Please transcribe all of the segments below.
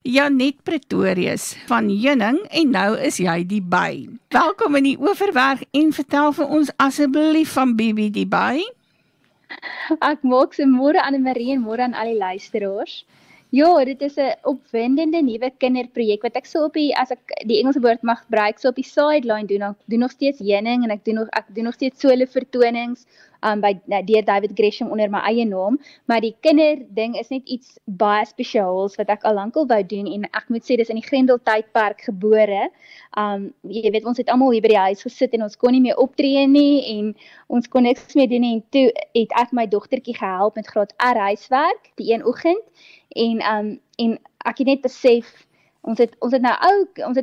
Janet Pretorius van Heuning en nou is jy die by. Welkom in die Overberg en vertel vir ons asseblief van Bibi die by. Ek maak se môre Annemarie en môre aan al die luisteraars. Ja, dit is 'n opwindende nuwe kinderprojek wat ek so op die, as ek die Engelse woord mag gebruik, so op die sideline doen. Ek doen nog steeds Heuning en ek doen nog steeds solo vertonings deur David Gresham onder my eie naam, maar die kinderding is net iets baie spesiaals wat ek al lankal wou doen en ek moet sê dis in die Grendeltydpark gebore. Jy weet, ons het almal hier by die huis gesit en ons kon nie meer optree nie en ons kon niks meer doen nie en toe het ek my dogtertjie gehelp met graad R huiswerk die een oggend en ek het net besef ons het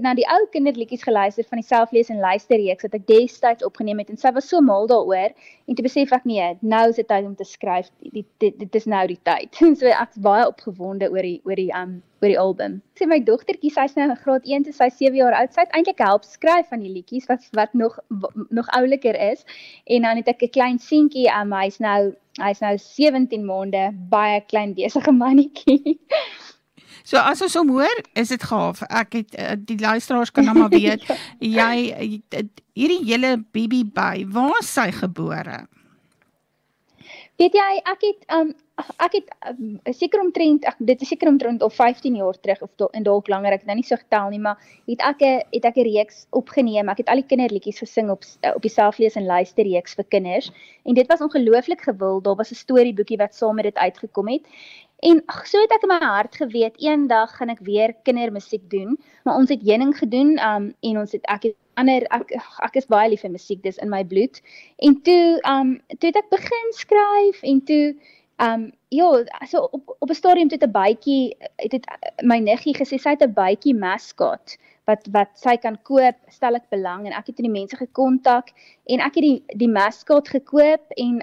nou die ou kinderliedjies geluister van die selflees en luisterreeks wat ek destyds opgeneem het en sy was so mal daaroor en toe besef ek nee, nou is dit tyd om te skryf. Dit is nou die tyd. So ek's baie opgewonde oor die album. Ek sê my dogtertjie, sy's nou in graad 1, so sy's 7 jaar oud. Sy het eintlik help skryf van die liedjies wat nog ouliker is. En dan het ek 'n klein seentjie, hy's nou 17 maande, baie klein besige mannetjie. So as ons hom hoor, is dit gaaf. Ek het die luisteraars kan nou maar weet, hierdie hele Bibi by, waar is sy gebore? Weet jy, ek het seker omtrent, dit is seker omtrent al 15 jaar terug of dalk langer, ek het nou nie so getel nie, maar het ek 'n reeks opgeneem. Ek het al die kinderliedjies gesing op die selflees en luisterreeks vir kinders en dit was ongelooflik gewild. Daar was 'n storieboekie wat saam met dit uitgekom het. En so het ek in my hart geweet, eendag gaan ek weer kindermusiek doen, maar ons het Heuning gedoen en ek is baie lief vir musiek, dis in my bloed. En toe het ek begin skryf en toe so op 'n stadium het 'n bytjie, het my niggie gesê sy het 'n bytjie mascot wat sy kan koop, stel ek belang en ek het die mense gekontak en ek het die mascot gekoop en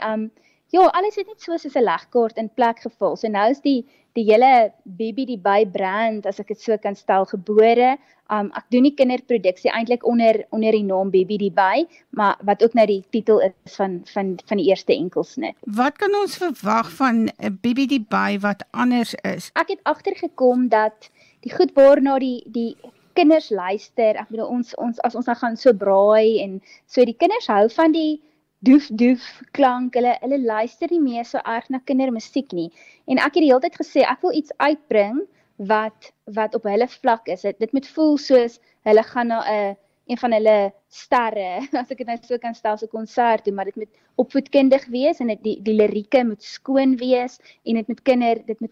alles het net soos 'n legkaart in plek geval. So nou is die hele Bibi die by brand, as ek dit so kan stel, gebore. Ek doen die kinderproduksie eintlik onder die naam Bibi die by, maar wat ook nou die titel is van die eerste enkelsnit. Wat kan ons verwag van Bibi die by wat anders is? Ek het agtergekom dat die goed waarna die kinders luister, ek bedoel as ons nou gaan so braai en so, die kinders hou van die doef klank, hulle luister nie meer so erg na kindermusiek nie. En ek het die hele tyd gesê, ek wil iets uitbring wat op hulle vlak is. Dit moet voel soos hulle gaan na een van hulle sterre, as ek dit nou so kan stel, so konsert doen, maar dit moet opvoedkundig wees en die lirieke moet skoon wees en dit moet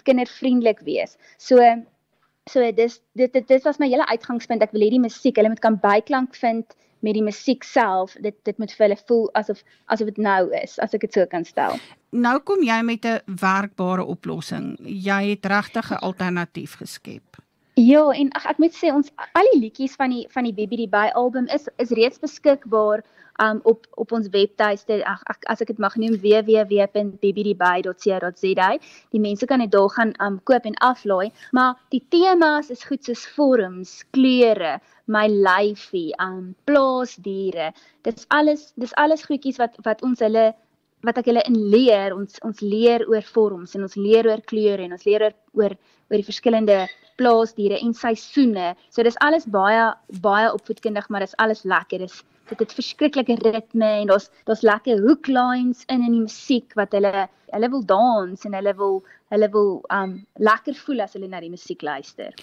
kindervriendelik wees. So dit was my hele uitgangspunt. Ek wil hê die musiek, hulle moet kan byklank vind met die musiek self, dit moet vir hulle voel asof dit nou is, as ek dit so kan stel. Nou kom jy met 'n werkbare oplossing. Jy het regtig 'n alternatief geskep. Ja, en ek moet sê, al die liedjies van die Bibi die by album is reeds beskikbaar op ons webtuiste, as ek dit mag noem, www.bibidieby.co.za. Die mense kan dit daar gaan koop en aflaai, maar die temas is goed soos vorms, kleure, my lyfie, plaasdiere. Dis alles goedjies wat ek hulle in leer. Ons leer oor vorms en ons leer oor kleure en ons leer oor die verskillende plaasdiere en seisoene. So dis alles baie opvoedkundig, maar dis alles lekker. Dit het verskriklike ritme en daar's lekker hooklines in die musiek wat hulle wil dans en hulle wil lekker voel as hulle na die musiek luister.